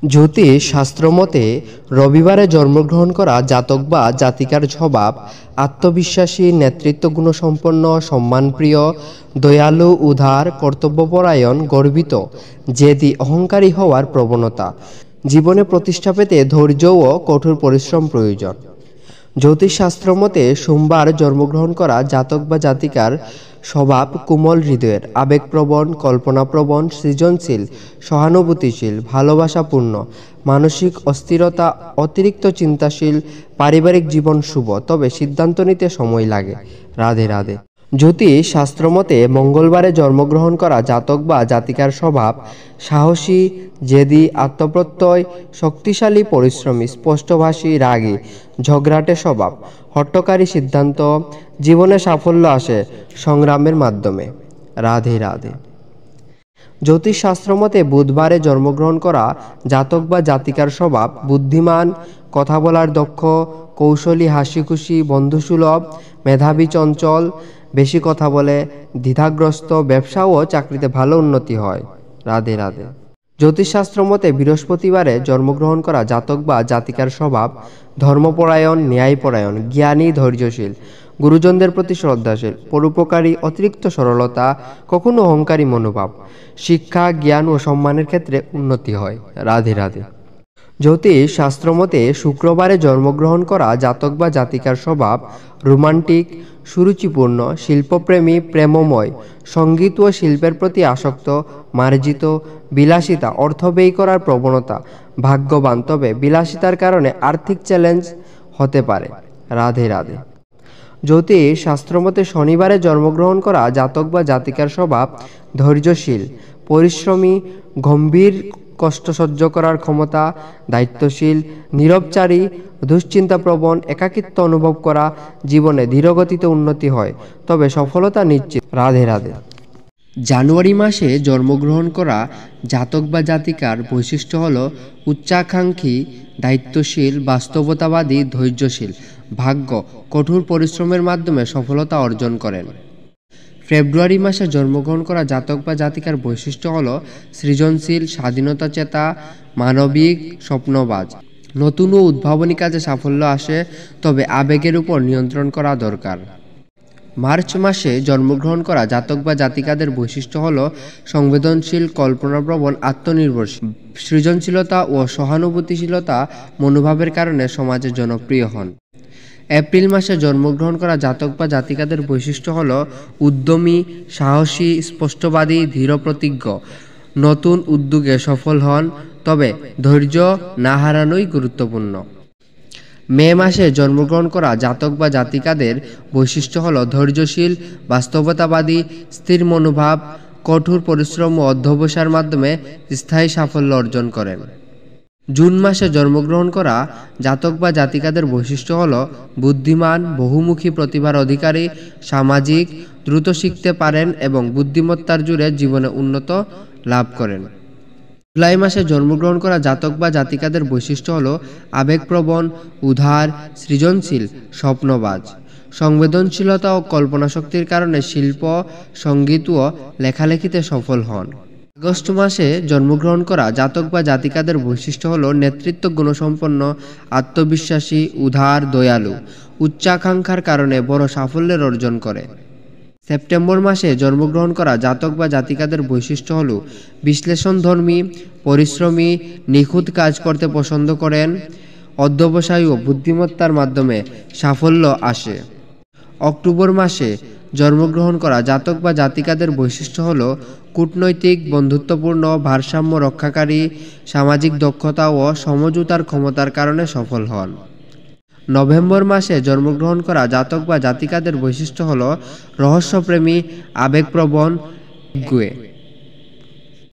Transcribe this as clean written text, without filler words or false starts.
জ্যোতিষ শাস্ত্রমতে রবিবারে জন্মগ্রহণ করা জাতক বা জাতিকার স্বভাব আত্মবিশ্বাসী, নেতৃত্ব গুণসম্পন্ন, সম্মানপ্রিয়, দয়ালু, উদার, কর্তব্যপরায়ণ, গর্বিত, জেদি, অহংকারী হওয়ার প্রবণতা। জীবনে প্রতিষ্ঠা পেতে ধৈর্য ও কঠোর পরিশ্রম প্রয়োজন। জ্যোতিষশাস্ত্র মতে সোমবার জন্মগ্রহণ করা জাতক বা জাতিকার স্বভাব কোমল হৃদয়ের, আবেগপ্রবণ, কল্পনাপ্রবণ, সৃজনশীল, সহানুভূতিশীল, ভালোবাসাপূর্ণ, মানসিক অস্থিরতা, অতিরিক্ত চিন্তাশীল। পারিবারিক জীবন শুভ, তবে সিদ্ধান্ত নিতে সময় লাগে। রাধে রাধে। জ্যোতিষ শাস্ত্রমতে মঙ্গলবারে জন্মগ্রহণ করা জাতক বা জাতিকার স্বভাব সাহসী, জেদি, আত্মপ্রত্যয়, শক্তিশালী, পরিশ্রমী, স্পষ্টভাষী, রাগী, ঝগড়াটে স্বভাব, হট্টকারী সিদ্ধান্ত। জীবনে সাফল্য আসে সংগ্রামের মাধ্যমে। রাধে রাধে। জ্যোতিষশাস্ত্র মতে বুধবারে জন্মগ্রহণ করা জাতক বা জাতিকার স্বভাব বুদ্ধিমান, কথা বলার দক্ষ, কৌশলী, হাসিখুশি, বন্ধুসুলভ, মেধাবী, চঞ্চল, বেশি কথা বলে, দ্বিধাগ্রস্ত, ব্যবসা ও চাকরিতে ভালো উন্নতি হয়। রাধে রাধে। জ্যোতিষশাস্ত্র মতে বৃহস্পতিবারে জন্মগ্রহণ করা জাতক বা জাতিকার স্বভাব ধর্মপরায়ণ, ন্যায়পরায়ণ, জ্ঞানী, ধৈর্যশীল, গুরুজনদের প্রতি শ্রদ্ধাশীল, পরোপকারী, অতিরিক্ত সরলতা, কখনো অহংকারী মনোভাব। শিক্ষা, জ্ঞান ও সম্মানের ক্ষেত্রে উন্নতি হয়। রাধে রাধে। জ্যোতিষ শাস্ত্রমতে শুক্রবারে জন্মগ্রহণ করা জাতক বা জাতিকার স্বভাব রোমান্টিক, সুরুচিপূর্ণ, শিল্পপ্রেমী, প্রেমময়, সঙ্গীত ও শিল্পের প্রতি আসক্ত, মার্জিত, বিলাসিতা, অর্থ ব্যয় করার প্রবণতা, ভাগ্যবান, তবে বিলাসিতার কারণে আর্থিক চ্যালেঞ্জ হতে পারে। রাধে রাধে। জ্যোতিষ শাস্ত্রমতে শনিবারে জন্মগ্রহণ করা জাতক বা জাতিকার স্বভাব ধৈর্যশীল, পরিশ্রমী, গম্ভীর, কষ্ট সহ্য করার ক্ষমতা, দায়িত্বশীল, নীরবচারী, দুশ্চিন্তাপ্রবণ, একাকিত্ব অনুভব করা। জীবনে ধীরগতিতে উন্নতি হয়, তবে সফলতা নিশ্চিত। রাধে রাধে। জানুয়ারি মাসে জন্মগ্রহণ করা জাতক বা জাতিকার বৈশিষ্ট্য হল উচ্চাকাঙ্ক্ষী, দায়িত্বশীল, বাস্তবতাবাদী, ধৈর্যশীল। ভাগ্য, কঠোর পরিশ্রমের মাধ্যমে সফলতা অর্জন করেন। ফেব্রুয়ারি মাসে জন্মগ্রহণ করা জাতক বা জাতিকার বৈশিষ্ট্য হল সৃজনশীল, স্বাধীনতাচেতা, মানবিক, স্বপ্নবাজ। নতুন ও উদ্ভাবনী কাজে সাফল্য আসে, তবে আবেগের উপর নিয়ন্ত্রণ করা দরকার। মার্চ মাসে জন্মগ্রহণ করা জাতক বা জাতিকাদের বৈশিষ্ট্য হল সংবেদনশীল, কল্পনাপ্রবণ, আত্মনির্ভরশীল, সৃজনশীলতা ও সহানুভূতিশীলতা মনোভাবের কারণে সমাজে জনপ্রিয় হন। এপ্রিল মাসে জন্মগ্রহণ করা জাতক বা জাতিকাদের বৈশিষ্ট্য হল উদ্যমী, সাহসী, স্পষ্টবাদী, দৃঢ়প্রতিজ্ঞ, নতুন উদ্যোগে সফল হন, তবে ধৈর্য না হারানোই গুরুত্বপূর্ণ। মে মাসে জন্মগ্রহণ করা জাতক বা জাতিকাদের বৈশিষ্ট্য হল ধৈর্যশীল, বাস্তবতাবাদী, স্থির মনোভাব, কঠোর পরিশ্রম ও অধ্যবসায়ের মাধ্যমে স্থায়ী সাফল্য অর্জন করেন। জুন মাসে জন্মগ্রহণ করা জাতক বা জাতিকাদের বৈশিষ্ট্য হল বুদ্ধিমান, বহুমুখী প্রতিভার অধিকারী, সামাজিক, দ্রুত শিখতে পারেন এবং বুদ্ধিমত্তার জোরে জীবনে উন্নত লাভ করেন। জুলাই মাসে জন্মগ্রহণ করা জাতক বা জাতিকাদের বৈশিষ্ট্য হল আবেগপ্রবণ, উদার, সৃজনশীল, স্বপ্নবাজ। সংবেদনশীলতা ও কল্পনাশক্তির কারণে শিল্প, সঙ্গীত ও লেখালেখিতে সফল হন। আগস্ট মাসে জন্মগ্রহণ করা জাতক বা জাতিকাদের বৈশিষ্ট্য হল নেতৃত্ব গুণসম্পন্ন, আত্মবিশ্বাসী, উদার, দয়ালু। উচ্চাকাঙ্ক্ষার কারণে বড় সাফল্যের অর্জন করে। সেপ্টেম্বর মাসে জন্মগ্রহণ করা জাতক বা জাতিকাদের বৈশিষ্ট্য হল বিশ্লেষণধর্মী, পরিশ্রমী, নিখুঁত কাজ করতে পছন্দ করেন। অধ্যবসায় ও বুদ্ধিমত্তার মাধ্যমে সাফল্য আসে। অক্টোবর মাসে জন্মগ্রহণ করা জাতক বা জাতিকাদের বৈশিষ্ট্য হল কূটনৈতিক, বন্ধুত্বপূর্ণ, ভারসাম্য রক্ষাকারী, সামাজিক দক্ষতা ও সমঝোতার ক্ষমতার কারণে সফল হন। নভেম্বর মাসে জন্মগ্রহণ করা জাতক বা জাতিকাদের বৈশিষ্ট্য হল রহস্যপ্রেমী, আবেগপ্রবণ, একগুঁয়ে।